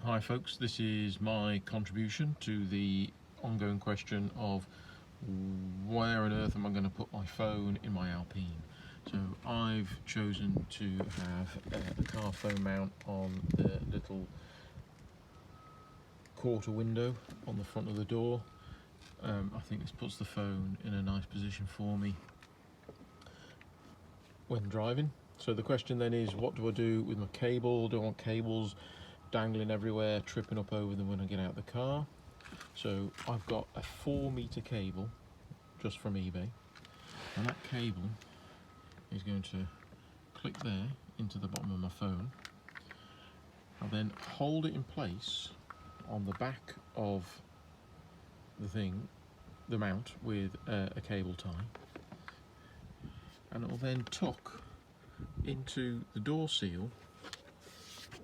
Hi folks, this is my contribution to the ongoing question of where on earth am I going to put my phone in my Alpine. So I've chosen to have a car phone mount on the little quarter window on the front of the door. I think this puts the phone in a nice position for me when driving. So the question then is, what do I do with my cable? Do I want cables dangling everywhere, tripping up over them when I get out of the car? So I've got a 4-meter cable just from eBay, and that cable is going to click there into the bottom of my phone. I'll then hold it in place on the back of the thing, the mount, with a cable tie, and it will then tuck into the door seal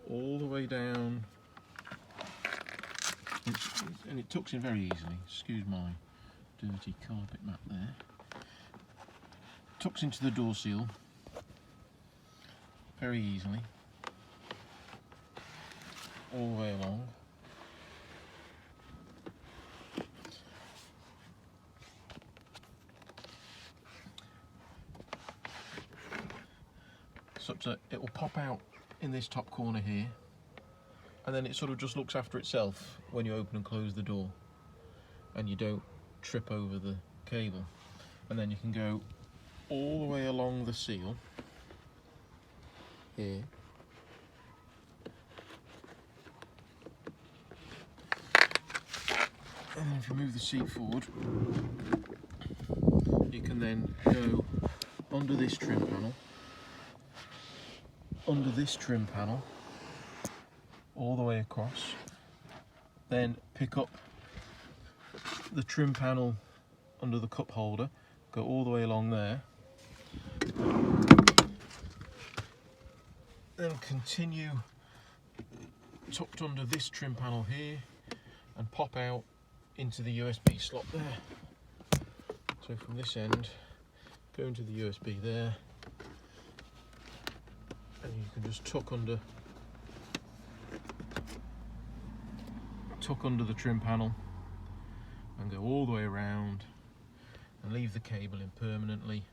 all the way down, and it tucks in very easily. Excuse my dirty carpet mat there. Tucks into the door seal very easily all the way along. Such that it will pop out in this top corner here, and then it sort of just looks after itself when you open and close the door, and you don't trip over the cable. And then you can go all the way along the seal here, and then if you move the seat forward, you can then go under this trim panel, all the way across, then pick up the trim panel under the cup holder, go all the way along there, then continue tucked under this trim panel here and pop out into the USB slot there. So from this end, go into the USB there, and you can just tuck under the trim panel and go all the way around and leave the cable in permanently,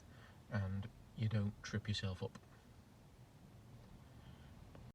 and you don't trip yourself up.